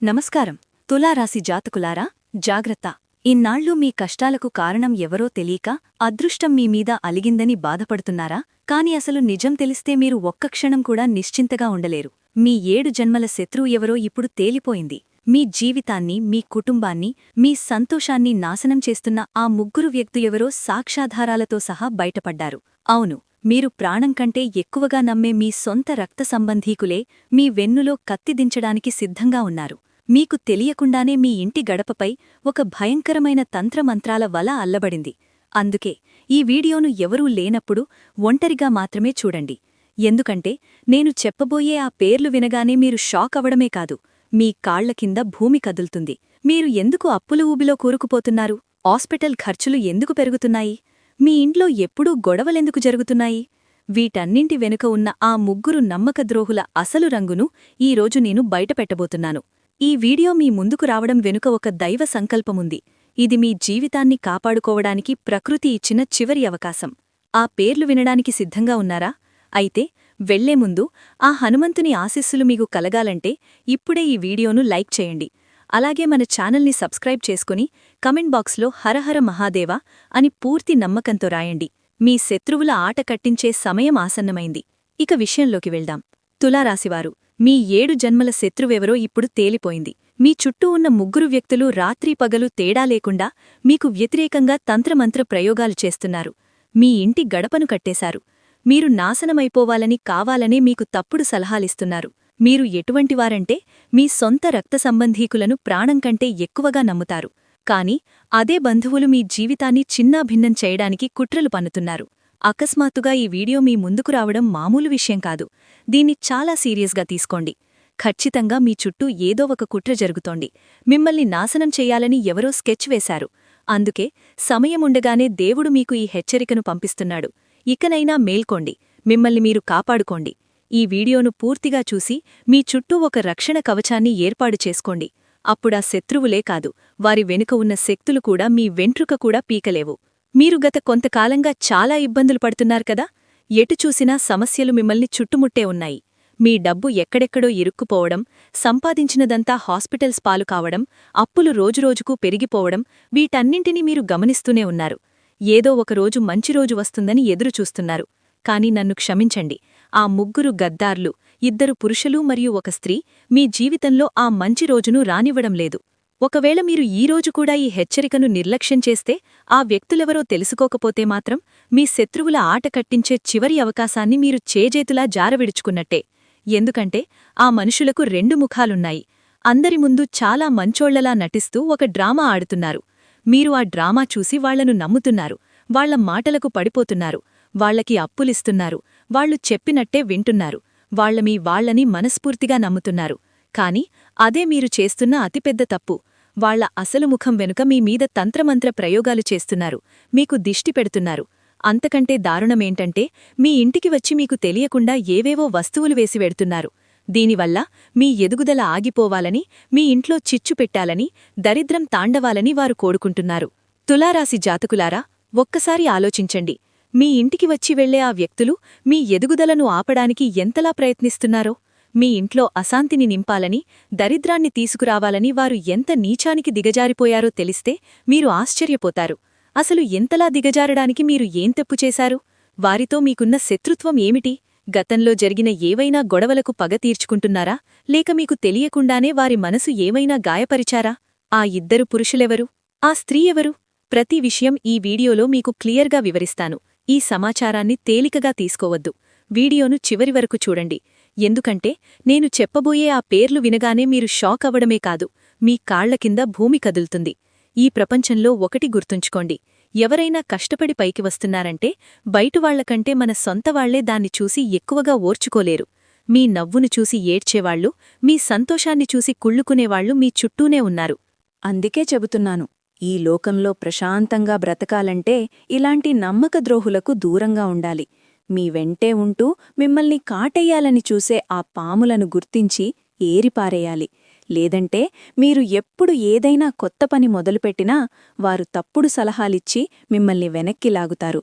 నమస్కారం. తులారాశి జాతకులారా, జాగ్రత్త. ఇన్నాళ్లు మీ కష్టాలకు కారణం ఎవరో తెలియక అదృష్టం మీమీద అలిగిందని బాధపడుతున్నారా? కాని అసలు నిజం తెలిస్తే మీరు ఒక్క క్షణం కూడా నిశ్చింతగా ఉండలేరు. మీ 7 జన్మల శత్రువు ఎవరో ఇప్పుడు తేలిపోయింది. మీ జీవితాన్ని, మీ కుటుంబాన్ని, మీ సంతోషాన్ని నాశనం చేస్తున్న ఆ ముగ్గురు వ్యక్తులెవరో సాక్ష్యాధారాలతో సహా బయటపడ్డారు. అవును, మీరు ప్రాణం కంటే ఎక్కువగా నమ్మే మీ సొంత రక్త సంబంధీకులే మీ వెన్నులో కత్తిదించడానికి సిద్ధంగా ఉన్నారు. మీకు తెలియకుండానే మీ ఇంటి గడపపై ఒక భయంకరమైన తంత్రమంత్రాల వల అల్లబడింది. అందుకే ఈ వీడియోను ఎవరూ లేనప్పుడు ఒంటరిగా మాత్రమే చూడండి. ఎందుకంటే నేను చెప్పబోయే ఆ పేర్లు వినగానే మీరు షాక్ అవడమే కాదు, మీ కాళ్ల కింద భూమి కదులుతుంది. మీరు ఎందుకు అప్పుల ఊబిలో కూరుకుపోతున్నారు? హాస్పిటల్ ఖర్చులు ఎందుకు పెరుగుతున్నాయి? మీ ఇంట్లో ఎప్పుడూ గొడవలెందుకు జరుగుతున్నాయి? వీటన్నింటి వెనుక ఉన్న ఆ ముగ్గురు నమ్మకద్రోహుల అసలు రంగును ఈరోజు నేను బయటపెట్టబోతున్నాను. ఈ వీడియో మీ ముందుకు రావడం వెనుక ఒక దైవ సంకల్పముంది. ఇది మీ జీవితాన్ని కాపాడుకోవడానికి ప్రకృతి ఇచ్చిన చివరి అవకాశం. ఆ పేర్లు వినడానికి సిద్ధంగా ఉన్నారా? అయితే వెళ్లే ముందు ఆ హనుమంతుని ఆశీస్సులు మీకు కలగాలంటే ఇప్పుడే ఈ వీడియోను లైక్ చేయండి. అలాగే మన ఛానల్ని సబ్స్క్రైబ్ చేసుకుని కమెంట్ బాక్స్లో హరహర మహాదేవా అని పూర్తి నమ్మకంతో రాయండి. మీ శత్రువుల ఆట కట్టించే సమయం ఆసన్నమైంది. ఇక విషయంలోకి వెళ్దాం. తులారాశివారు, మీ 7 జన్మల శత్రువెవరో ఇప్పుడు తేలిపోయింది. మీ చుట్టూ ఉన్న ముగ్గురు వ్యక్తులు రాత్రీ పగలు తేడా లేకుండా మీకు వ్యతిరేకంగా తంత్రమంత్ర ప్రయోగాలు చేస్తున్నారు. మీ ఇంటి గడపను కట్టేశారు. మీరు నాశనమైపోవాలని కావాలనే మీకు తప్పుడు సలహాలిస్తున్నారు. మీరు ఎటువంటివారంటే మీ సొంత రక్త సంబంధీకులను ప్రాణం కంటే ఎక్కువగా నమ్ముతారు. కాని అదే బంధువులు మీ జీవితాన్ని చిన్నాభిన్నం చేయడానికి కుట్రలు పన్నుతున్నారు. అకస్మాత్తుగా ఈ వీడియో మీ ముందుకు రావడం మామూలు విషయం కాదు. దీన్ని చాలా సీరియస్గా తీసుకోండి. ఖచ్చితంగా మీ చుట్టూ ఏదో ఒక కుట్ర జరుగుతోంది. మిమ్మల్ని నాశనం చెయ్యాలని ఎవరో స్కెచ్ వేశారు. అందుకే సమయముండగానే దేవుడు మీకు ఈ హెచ్చరికను పంపిస్తున్నాడు. ఇకనైనా మేల్కోండి, మిమ్మల్ని మీరు కాపాడుకోండి. ఈ వీడియోను పూర్తిగా చూసి మీ చుట్టూ ఒక రక్షణ కవచాన్ని ఏర్పాటు చేసుకోండి. అప్పుడా శత్రువులే కాదు, వారి వెనుక ఉన్న శక్తులు కూడా మీ వెంట్రుక కూడా పీకలేవు. మీరు గత కొంతకాలంగా చాలా ఇబ్బందులు పడుతున్నారు కదా? ఎటు చూసినా సమస్యలు మిమ్మల్ని చుట్టుముట్టే ఉన్నాయి. మీ డబ్బు ఎక్కడెక్కడో ఇరుక్కుపోవడం, సంపాదించినదంతా హాస్పిటల్స్ పాలు కావడం, అప్పులు రోజురోజుకూ పెరిగిపోవడం, వీటన్నింటినీ మీరు గమనిస్తూనే ఉన్నారు. ఏదో ఒకరోజు మంచి రోజు వస్తుందని ఎదురుచూస్తున్నారు. కాని నన్ను క్షమించండి, ఆ ముగ్గురు గద్దార్లు, 2 పురుషులు మరియు ఒక స్త్రీ మీ జీవితంలో ఆ మంచి రోజును రానివ్వడం లేదు. ఒకవేళ మీరు ఈరోజు కూడా ఈ హెచ్చరికను నిర్లక్ష్యం చేస్తే, ఆ వ్యక్తులెవరో తెలుసుకోకపోతే మాత్రం మీ శత్రువుల ఆట కట్టించే చివరి అవకాశాన్ని మీరు చేజేతులా జారవిడుచుకున్నట్టే. ఎందుకంటే ఆ మనుషులకు 2 ముఖాలున్నాయి. అందరి ముందు చాలా మంచోళ్లలా నటిస్తూ ఒక డ్రామా ఆడుతున్నారు. మీరు ఆ డ్రామా చూసి వాళ్లను నమ్ముతున్నారు. వాళ్ల మాటలకు పడిపోతున్నారు. వాళ్లకి అప్పులిస్తున్నారు. వాళ్లు చెప్పినట్టే వింటున్నారు. వాళ్ళని మనస్ఫూర్తిగా నమ్ముతున్నారు. కాని అదే మీరు చేస్తున్న అతిపెద్ద తప్పు. వాళ్ల అసలు ముఖం వెనుక మీ మీద తంత్రమంత్ర ప్రయోగాలు చేస్తున్నారు. మీకు దిష్టి పెడుతున్నారు. అంతకంటే దారుణమేంటంటే మీ ఇంటికి వచ్చి మీకు తెలియకుండా ఏవేవో వస్తువులు వేసి వెడుతున్నారు. దీనివల్ల మీ ఎదుగుదల ఆగిపోవాలని, మీ ఇంట్లో చిచ్చు పెట్టాలని, దరిద్రం తాండవాలని వారు కోరుకుంటున్నారు. తులారాశి జాతకులారా, ఒక్కసారి ఆలోచించండి. మీ ఇంటికి వచ్చి వెళ్లే ఆ వ్యక్తులు మీ ఎదుగుదలను ఆపడానికి ఎంతలా ప్రయత్నిస్తున్నారో, మీ ఇంట్లో అశాంతిని నింపాలని, దరిద్రాన్ని తీసుకురావాలని వారు ఎంత నీచానికి దిగజారిపోయారో తెలిస్తే మీరు ఆశ్చర్యపోతారు. అసలు ఎంతలా దిగజారడానికి మీరు ఏం తప్పు చేశారు? వారితో మీకున్న శత్రుత్వం ఏమిటి? గతంలో జరిగిన ఏవైనా గొడవలకు పగ తీర్చుకుంటున్నారా? లేక మీకు తెలియకుండానే వారి మనసు ఏమైనా గాయపరిచారా? ఆ 2 పురుషులెవరు? ఆ స్త్రీ ఎవరు? ప్రతి విషయం ఈ వీడియోలో మీకు క్లియర్గా వివరిస్తాను. ఈ సమాచారాన్ని తేలికగా తీసుకోవద్దు. వీడియోను చివరి వరకు చూడండి. ఎందుకంటే నేను చెప్పబోయే ఆ పేర్లు వినగానే మీరు షాక్ అవ్వడమే కాదు, మీ కాళ్ల కింద భూమి కదులుతుంది. ఈ ప్రపంచంలో ఒకటి గుర్తుంచుకోండి, ఎవరైనా కష్టపడి పైకి వస్తున్నారంటే బయటవాళ్లకంటే మన సొంతవాళ్లే దాన్ని చూసి ఎక్కువగా ఓర్చుకోలేరు. మీ నవ్వును చూసి ఏడ్చేవాళ్లు, మీ సంతోషాన్ని చూసి కుళ్ళుకునేవాళ్లు మీ చుట్టూనే ఉన్నారు. అందుకే చెబుతున్నాను, ఈ లోకంలో ప్రశాంతంగా బ్రతకాలంటే ఇలాంటి నమ్మకద్రోహులకు దూరంగా ఉండాలి. మీ వెంటే ఉంటూ మిమ్మల్ని కాటెయ్యాలని చూసే ఆ పాములను గుర్తించి ఏరిపారేయాలి. లేదంటే మీరు ఎప్పుడు ఏదైనా కొత్త పని మొదలుపెట్టినా వారు తప్పుడు సలహాలిచ్చి మిమ్మల్ని వెనక్కి లాగుతారు.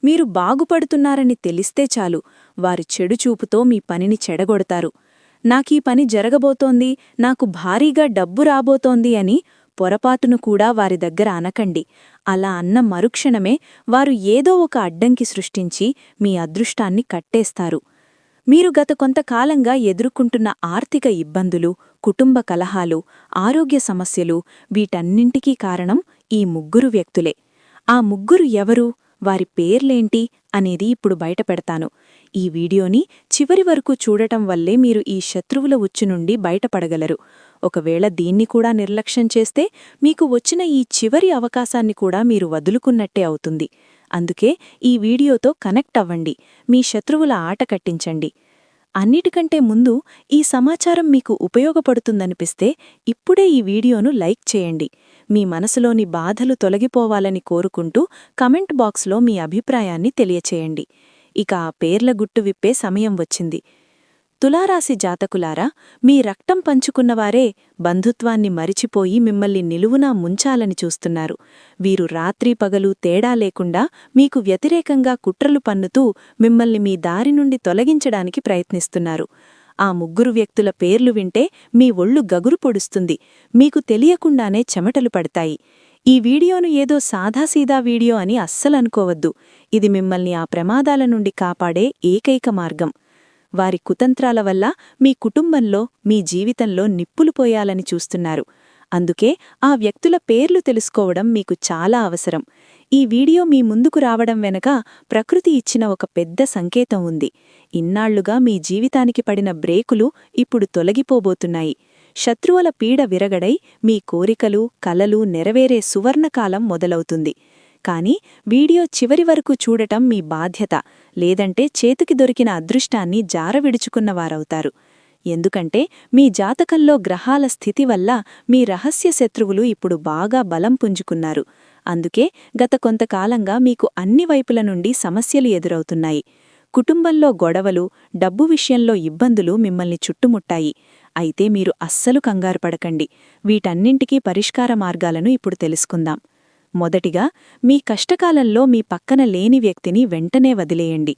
మీరు బాగుపడుతున్నారని తెలిస్తే చాలు, వారి చెడుచూపుతో మీ పనిని చెడగొడతారు. నాకీ పని జరగబోతోంది, నాకు భారీగా డబ్బు రాబోతోంది అని పొరపాటును కూడా వారి దగ్గర అనకండి. అలా అన్న మరుక్షణమే వారు ఏదో ఒక అడ్డంకి సృష్టించి మీ అదృష్టాన్ని కట్టేస్తారు. మీరు గత కొంతకాలంగా ఎదుర్కొంటున్న ఆర్థిక ఇబ్బందులు, కుటుంబ కలహాలు, ఆరోగ్య సమస్యలు వీటన్నింటికీ కారణం ఈ ముగ్గురు వ్యక్తులే. ఆ ముగ్గురు ఎవరు, వారి పేర్లేంటి అనేది ఇప్పుడు బయటపెడతాను. ఈ వీడియోని చివరి వరకు చూడటం వల్లే మీరు ఈ శత్రువుల ఉచ్చు నుండి బయటపడగలరు. ఒకవేళ దీన్ని కూడా నిర్లక్ష్యం చేస్తే మీకు వచ్చిన ఈ చివరి అవకాశాన్ని కూడా మీరు వదులుకున్నట్టే అవుతుంది. అందుకే ఈ వీడియోతో కనెక్ట్ అవ్వండి, మీ శత్రువుల ఆట కట్టించండి. అన్నిటికంటే ముందు ఈ సమాచారం మీకు ఉపయోగపడుతుందనిపిస్తే ఇప్పుడే ఈ వీడియోను లైక్ చేయండి. మీ మనసులోని బాధలు తొలగిపోవాలని కోరుకుంటూ కమెంట్ బాక్స్లో మీ అభిప్రాయాన్ని తెలియచేయండి. ఇక ఆ పేర్ల గుట్టు విప్పే సమయం వచ్చింది. తులారాశి జాతకులారా, మీ రక్తం పంచుకున్నవారే బంధుత్వాన్ని మరిచిపోయి మిమ్మల్ని నిలువునా ముంచాలని చూస్తున్నారు. వీరు రాత్రీ పగలు తేడా లేకుండా మీకు వ్యతిరేకంగా కుట్రలు పన్నుతూ మిమ్మల్ని మీ దారి నుండి తొలగించడానికి ప్రయత్నిస్తున్నారు. ఆ ముగ్గురు వ్యక్తుల పేర్లు వింటే మీ ఒళ్ళు గగురు పొడుస్తుంది, మీకు తెలియకుండానే చెమటలు పడతాయి. ఈ వీడియోను ఏదో సాదాసీదా వీడియో అని అస్సలనుకోవద్దు. ఇది మిమ్మల్ని ఆ ప్రమాదాల నుండి కాపాడే ఏకైక మార్గం. వారి కుతంత్రాల వల్ల మీ కుటుంబంలో, మీ జీవితంలో నిప్పులు పోయాలని చూస్తున్నారు. అందుకే ఆ వ్యక్తుల పేర్లు తెలుసుకోవడం మీకు చాలా అవసరం. ఈ వీడియో మీ ముందుకు రావడం వెనక ప్రకృతి ఇచ్చిన ఒక పెద్ద సంకేతం ఉంది. ఇన్నాళ్లుగా మీ జీవితానికి పడిన బ్రేకులు ఇప్పుడు తొలగిపోబోతున్నాయి. శత్రువుల పీడ విరగడై మీ కోరికలు, కలలు నెరవేరే సువర్ణకాలం మొదలవుతుంది. కానీ వీడియో చివరి వరకు చూడటం మీ బాధ్యత, లేదంటే చేతికి దొరికిన అదృష్టాన్ని జారవిడుచుకున్నవారవుతారు. ఎందుకంటే మీ జాతకంలో గ్రహాల స్థితి వల్ల మీ రహస్య శత్రువులు ఇప్పుడు బాగా బలం పుంజుకున్నారు. అందుకే గత కొంతకాలంగా మీకు అన్ని వైపుల నుండి సమస్యలు ఎదురవుతున్నాయి. కుటుంబంలో గొడవలు, డబ్బు విషయంలో ఇబ్బందులు మిమ్మల్ని చుట్టుముట్టాయి. అయితే మీరు అస్సలు కంగారుపడకండి. వీటన్నింటికీ పరిష్కార మార్గాలను ఇప్పుడు తెలుసుకుందాం. మొదటిగా, మీ కష్టకాలంలో మీ పక్కన లేని వ్యక్తిని వెంటనే వదిలేయండి.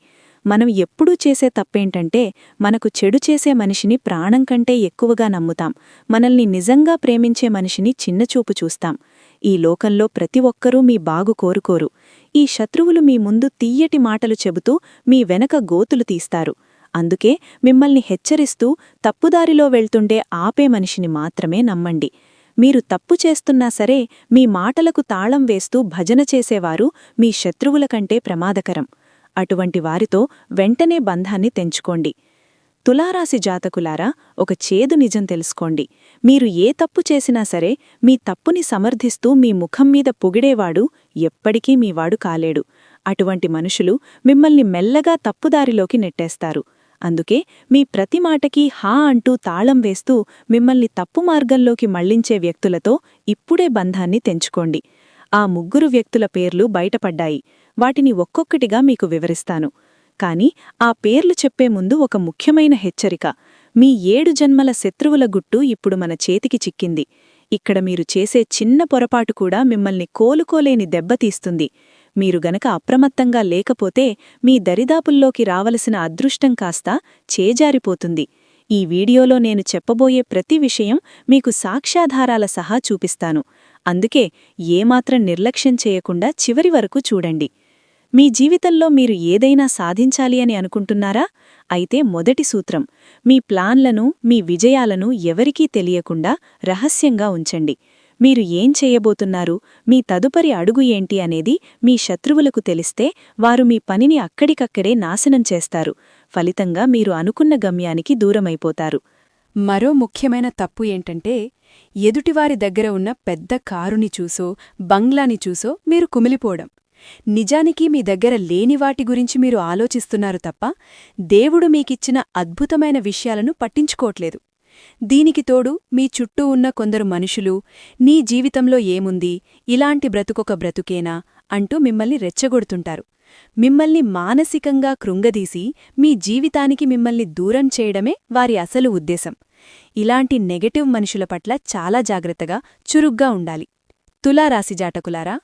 మనం ఎప్పుడూ చేసే తప్పేంటంటే మనకు చెడు చేసే మనిషిని ప్రాణం కంటే ఎక్కువగా నమ్ముతాం, మనల్ని నిజంగా ప్రేమించే మనిషిని చిన్నచూపు చూస్తాం. ఈ లోకంలో ప్రతి ఒక్కరూ మీ బాగు కోరుకోరు. ఈ శత్రువులు మీ ముందు తీయటి మాటలు చెబుతూ మీ వెనక గోతులు తీస్తారు. అందుకే మిమ్మల్ని హెచ్చరిస్తూ తప్పుదారిలో వెళ్తుండే ఆపే మనిషిని మాత్రమే నమ్మండి. మీరు తప్పు చేస్తున్నా సరే మీ మాటలకు తాళం వేస్తూ భజన చేసేవారు మీ శత్రువుల కంటే ప్రమాదకరం. అటువంటి వారితో వెంటనే బంధాన్ని తెంచుకోండి. తులారాశి జాతకులారా, ఒక చేదు నిజం తెలుసుకోండి. మీరు ఏ తప్పు చేసినా సరే మీ తప్పుని సమర్థిస్తూ మీ ముఖం మీద పొగిడేవాడు ఎప్పటికీ మీవాడు కాలేడు. అటువంటి మనుషులు మిమ్మల్ని మెల్లగా తప్పుదారిలోకి నెట్టేస్తారు. అందుకే మీ ప్రతి మాటకి హా అంటూ తాళం వేస్తూ మిమ్మల్ని తప్పు మార్గంలోకి మళ్లించే వ్యక్తులతో ఇప్పుడే బంధాన్ని తెంచుకోండి. ఆ ముగ్గురు వ్యక్తుల పేర్లు బయటపడ్డాయి. వాటిని ఒక్కొక్కటిగా మీకు వివరిస్తాను. కాని ఆ పేర్లు చెప్పే ముందు ఒక ముఖ్యమైన హెచ్చరిక. మీ 7 జన్మల శత్రువుల గుట్టు ఇప్పుడు మన చేతికి చిక్కింది. ఇక్కడ మీరు చేసే చిన్న పొరపాటు కూడా మిమ్మల్ని కోలుకోలేని దెబ్బతీస్తుంది. మీరు గనక అప్రమత్తంగా లేకపోతే మీ దరిదాపుల్లోకి రావలసిన అదృష్టం కాస్త చేజారిపోతుంది. ఈ వీడియోలో నేను చెప్పబోయే ప్రతి విషయం మీకు సాక్ష్యాధారాల సహా చూపిస్తాను. అందుకే ఏమాత్రం నిర్లక్ష్యం చేయకుండా చివరి వరకు చూడండి. మీ జీవితంలో మీరు ఏదైనా సాధించాలి అని అనుకుంటున్నారా? అయితే మొదటి సూత్రం, మీ ప్లాన్లను, మీ విజయాలను ఎవరికీ తెలియకుండా రహస్యంగా ఉంచండి. మీరు ఏం చేయబోతున్నారు, మీ తదుపరి అడుగు ఏంటి అనేది మీ శత్రువులకు తెలిస్తే వారు మీ పనిని అక్కడికక్కడే నాశనం చేస్తారు. ఫలితంగా మీరు అనుకున్న గమ్యానికి దూరమైపోతారు. మరో ముఖ్యమైన తప్పు ఏంటంటే, ఎదుటివారి దగ్గర ఉన్న పెద్ద కారుని చూసో, బంగ్లాని చూసో మీరు కుమిలిపోవడం. నిజానికి మీ దగ్గర లేని వాటి గురించి మీరు ఆలోచిస్తున్నారు తప్ప దేవుడు మీకిచ్చిన అద్భుతమైన విషయాలను పట్టించుకోవట్లేదు. దీనికి తోడు మీ చుట్టూ ఉన్న కొందరు మనుషులు నీ జీవితంలో ఏముంది, ఇలాంటి బ్రతుకొక బ్రతుకేనా అంటూ మిమ్మల్ని రెచ్చగొడుతుంటారు. మిమ్మల్ని మానసికంగా కృంగదీసి మీ జీవితానికి మిమ్మల్ని దూరం చేయడమే వారి అసలు ఉద్దేశం. ఇలాంటి నెగటివ్ మనుషుల పట్ల చాలా జాగ్రత్తగా, చురుగ్గా ఉండాలి. తులారాశి జాతకులారా,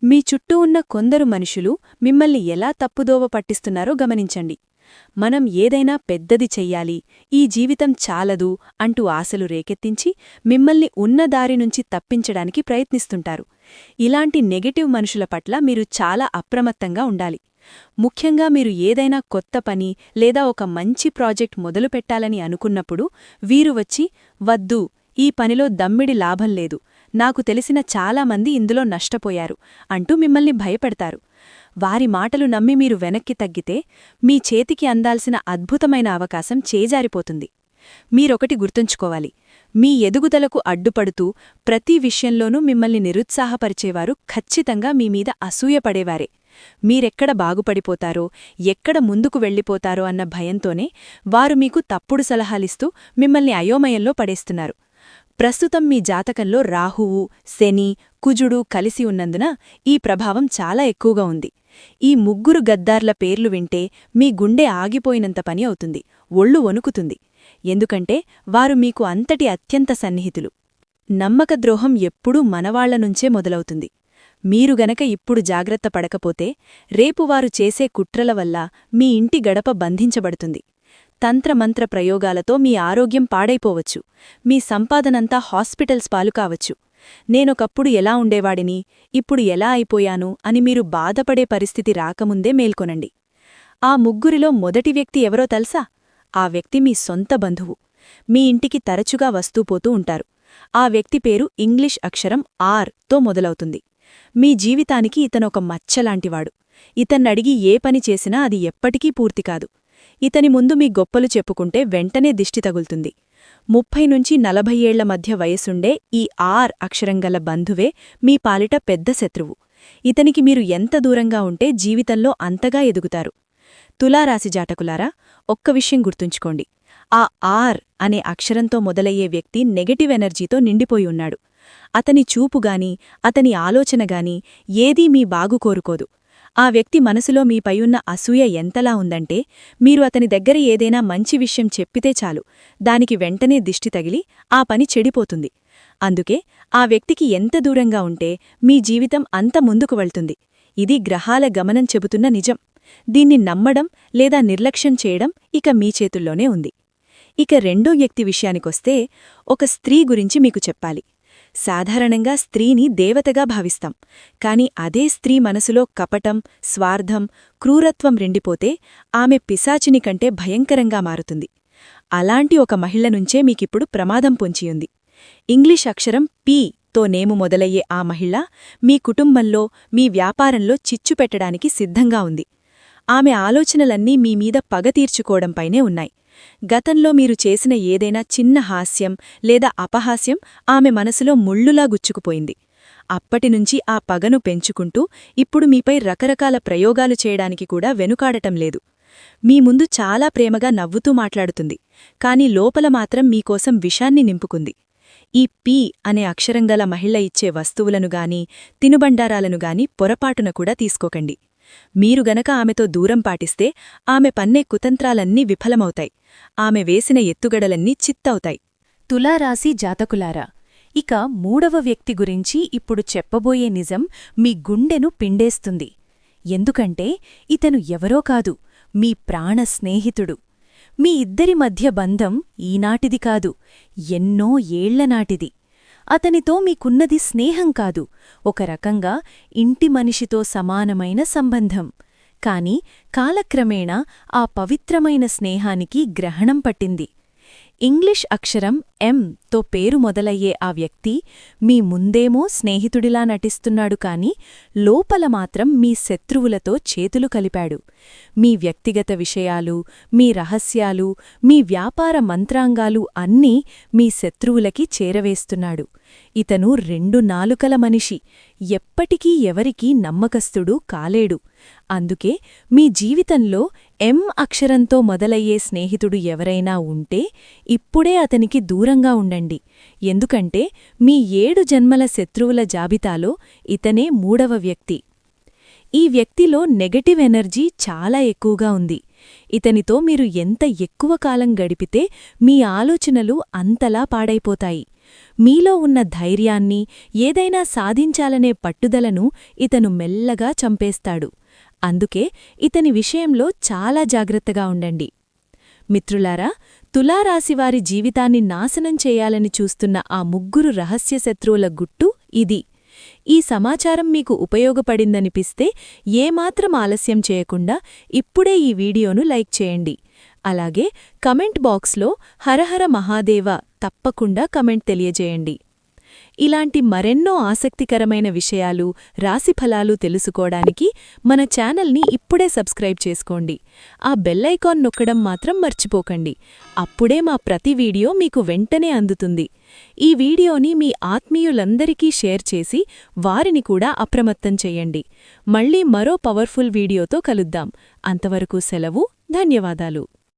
మీ చుట్టూ ఉన్న కొందరు మనుషులు మిమ్మల్ని ఎలా తప్పుదోవ పట్టిస్తున్నారో గమనించండి. మనం ఏదైనా పెద్దది చెయ్యాలి, ఈ జీవితం చాలదు అంటూ ఆశలు రేకెత్తించి మిమ్మల్ని ఉన్న దారి నుంచి తప్పించడానికి ప్రయత్నిస్తుంటారు. ఇలాంటి నెగెటివ్ మనుషుల పట్ల మీరు చాలా అప్రమత్తంగా ఉండాలి. ముఖ్యంగా మీరు ఏదైనా కొత్త పని లేదా ఒక మంచి ప్రాజెక్ట్ మొదలుపెట్టాలని అనుకున్నప్పుడు వీరు వచ్చి, వద్దు, ఈ పనిలో దమ్మిడి లాభం లేదు, నాకు తెలిసిన చాలామంది ఇందులో నష్టపోయారు అంటూ మిమ్మల్ని భయపెడతారు. వారి మాటలు నమ్మి మీరు వెనక్కి తగ్గితే మీ చేతికి అందాల్సిన అద్భుతమైన అవకాశం చేజారిపోతుంది. మీరొకటి గుర్తుంచుకోవాలి, మీ ఎదుగుదలకు అడ్డుపడుతూ ప్రతి విషయంలోనూ మిమ్మల్ని నిరుత్సాహపరిచేవారు ఖచ్చితంగా మీమీద అసూయపడేవారే. మీరెక్కడ బాగుపడిపోతారో, ఎక్కడ ముందుకు వెళ్ళిపోతారో అన్న భయంతోనే వారు మీకు తప్పుడు సలహాలిస్తూ మిమ్మల్ని అయోమయంలో పడేస్తున్నారు. ప్రస్తుతం మీ జాతకంలో రాహువు, శని, కుజుడు కలిసి ఉన్నందున ఈ ప్రభావం చాలా ఎక్కువగా ఉంది. ఈ ముగ్గురు గద్దార్ల పేర్లు వింటే మీ గుండె ఆగిపోయినంత పని అవుతుంది, ఒళ్ళు వణుకుతుంది. ఎందుకంటే వారు మీకు అంతటి అత్యంత సన్నిహితులు. నమ్మకద్రోహం ఎప్పుడూ మనవాళ్లనుంచే మొదలవుతుంది. మీరు గనక ఇప్పుడు జాగ్రత్త పడకపోతే రేపు వారు చేసే కుట్రల వల్ల మీ ఇంటి గడప బంధించబడుతుంది. తంత్రమంత్ర ప్రయోగాలతో మీ ఆరోగ్యం పాడైపోవచ్చు, మీ సంపాదనంతా హాస్పిటల్స్ పాలు కావచ్చు. నేనొకప్పుడు ఎలా ఉండేవాడిని, ఇప్పుడు ఎలా అయిపోయాను అని మీరు బాధపడే పరిస్థితి రాకముందే మేల్కొనండి. ఆ ముగ్గురిలో మొదటి వ్యక్తి ఎవరో తెలుసా? ఆ వ్యక్తి మీ సొంత బంధువు. మీ ఇంటికి తరచుగా వస్తూపోతూ ఉంటారు. ఆ వ్యక్తి పేరు ఇంగ్లీష్ అక్షరం ఆర్ తో మొదలవుతుంది. మీ జీవితానికి ఇతనొక మచ్చలాంటివాడు. ఇతన్నడిగి ఏ పని చేసినా అది ఎప్పటికీ పూర్తికాదు. ఇతని ముందు మీ గొప్పలు చెప్పుకుంటే వెంటనే దిష్టి తగులుతుంది. 30 నుంచి 40 ఏళ్ల మధ్య వయసుండే ఈ ఆర్ అక్షరంగల బంధువే మీ పాలిట పెద్ద శత్రువు. ఇతనికి మీరు ఎంత దూరంగా ఉంటే జీవితంలో అంతగా ఎదుగుతారు. తులారాశి జాతకులారా, ఒక్క విషయం గుర్తుంచుకోండి. ఆ ఆర్ అనే అక్షరంతో మొదలయ్యే వ్యక్తి నెగటివ్ ఎనర్జీతో నిండిపోయి ఉన్నాడు. అతని చూపుగాని, అతని ఆలోచనగాని ఏదీ మీ బాగు కోరుకోదు. ఆ వ్యక్తి మనసులో మీపైయున్న అసూయ ఎంతలా ఉందంటే, మీరు అతని దగ్గర ఏదైనా మంచి విషయం చెప్పితే చాలు, దానికి వెంటనే దిష్టి తగిలి ఆ పని చెడిపోతుంది. అందుకే ఆ వ్యక్తికి ఎంత దూరంగా ఉంటే మీ జీవితం అంత ముందుకు వెళ్తుంది. ఇది గ్రహాల గమనం చెబుతున్న నిజం. దీన్ని నమ్మడం లేదా నిర్లక్ష్యం చేయడం ఇక మీ చేతుల్లోనే ఉంది. ఇక రెండో వ్యక్తి విషయానికొస్తే, ఒక స్త్రీ గురించి మీకు చెప్పాలి. సాధారణంగా స్త్రీని దేవతగా భావిస్తాం. కాని అదే స్త్రీ మనసులో కపటం, స్వార్థం, క్రూరత్వం రెండిపోతే ఆమె పిశాచిని కంటే భయంకరంగా మారుతుంది. అలాంటి ఒక మహిళ నుంచే మీకిప్పుడు ప్రమాదం పొంచియుంది. ఇంగ్లీష్ అక్షరం పి తో నేము మొదలయ్యే ఆ మహిళ మీ కుటుంబంలో, మీ వ్యాపారంలో చిచ్చు పెట్టడానికి సిద్ధంగా ఉంది. ఆమె ఆలోచనలన్నీ మీమీద పగ తీర్చుకోవడంపైనే ఉన్నాయి. గతంలో మీరు చేసిన ఏదైనా చిన్న హాస్యం లేదా అపహాస్యం ఆమె మనసులో ముళ్ళులా గుచ్చుకుపోయింది. అప్పటినుంచి ఆ పగను పెంచుకుంటూ ఇప్పుడు మీపై రకరకాల ప్రయోగాలు చేయడానికి కూడా వెనుకాడటం లేదు. మీ ముందు చాలా ప్రేమగా నవ్వుతూ మాట్లాడుతుంది, కాని లోపల మాత్రం మీకోసం విషాన్ని నింపుకుంది. ఈ పి అనే అక్షరంగల మహిళ ఇచ్చే వస్తువులనుగాని, తినుబండారాలనుగాని పొరపాటున కూడా తీసుకోకండి. మీరు గనక ఆమెతో దూరం పాటిస్తే ఆమె పన్నే కుతంత్రాలన్నీ విఫలమవుతాయి. ఆమె వేసిన ఎత్తుగడలన్నీ చిత్తవుతాయి. తులారాశి జాతకులారా, ఇక మూడవ వ్యక్తి గురించి ఇప్పుడు చెప్పబోయే నిజం మీ గుండెను పిండేస్తుంది. ఎందుకంటే ఇతను ఎవరో కాదు, మీ ప్రాణ స్నేహితుడు. మీ ఇద్దరి మధ్య బంధం ఈనాటిది కాదు, ఎన్నో ఏళ్లనాటిది. అతనితో మీకున్నది స్నేహం కాదు, ఒక రకంగా ఇంటి మనిషితో సమానమైన సంబంధం. కాని కాలక్రమేణా ఆ పవిత్రమైన స్నేహానికి గ్రహణం పట్టింది. ఇంగ్లీష్ అక్షరం ఎం తో పేరు మొదలయ్యే ఆ వ్యక్తి మీ ముందేమో స్నేహితుడిలా నటిస్తున్నాడు, కాని లోపల మాత్రం మీ శత్రువులతో చేతులు కలిపాడు. మీ వ్యక్తిగత విషయాలు, మీ రహస్యాలు, మీ వ్యాపార మంత్రాంగాలు అన్నీ మీ శత్రువులకి చేరవేస్తున్నాడు. ఇతను 2 నాలుకల మనిషి, ఎప్పటికీ ఎవరికీ నమ్మకస్తుడు కాలేడు. అందుకే మీ జీవితంలో ఎం అక్షరంతో మొదలయ్యే స్నేహితుడు ఎవరైనా ఉంటే ఇప్పుడే అతనికి దూరంగా ఉండండి. ఎందుకంటే మీ 7 జన్మల శత్రువుల జాబితాలో ఇతనే మూడవ వ్యక్తి. ఈ వ్యక్తిలో నెగటివ్ ఎనర్జీ చాలా ఎక్కువగా ఉంది. ఇతనితో మీరు ఎంత ఎక్కువ కాలం గడిపితే మీ ఆలోచనలు అంతలా పాడైపోతాయి. మీలో ఉన్న ధైర్యాన్ని, ఏదైనా సాధించాలనే పట్టుదలను ఇతను మెల్లగా చంపేస్తాడు. అందుకే ఇతని విషయంలో చాలా జాగ్రత్తగా ఉండండి. మిత్రులారా, తులారాశివారి జీవితాన్ని నాశనం చేయాలని చూస్తున్న ఆ ముగ్గురు రహస్య శత్రువుల గుట్టు ఇది. ఈ సమాచారం మీకు ఉపయోగపడిందనిపిస్తే ఏమాత్రం ఆలస్యం చేయకుండా ఇప్పుడే ఈ వీడియోను లైక్ చేయండి. అలాగే కమెంట్ బాక్స్లో హరహర మహాదేవ తప్పకుండా కమెంట్ తెలియజేయండి. ఇలాంటి మరెన్నో ఆసక్తికరమైన విషయాలు, రాశిఫలాలు తెలుసుకోవడానికి మన ఛానల్ని ఇప్పుడే సబ్స్క్రైబ్ చేసుకోండి. ఆ బెల్ ఐకాన్ నొక్కడం మాత్రం మర్చిపోకండి. అప్పుడే మా ప్రతి వీడియో మీకు వెంటనే అందుతుంది. ఈ వీడియోని మీ ఆత్మీయులందరికీ షేర్ చేసి వారిని కూడా అప్రమత్తం చెయ్యండి. మళ్ళీ మరో పవర్ఫుల్ వీడియోతో కలుద్దాం. అంతవరకు సెలవు. ధన్యవాదాలు.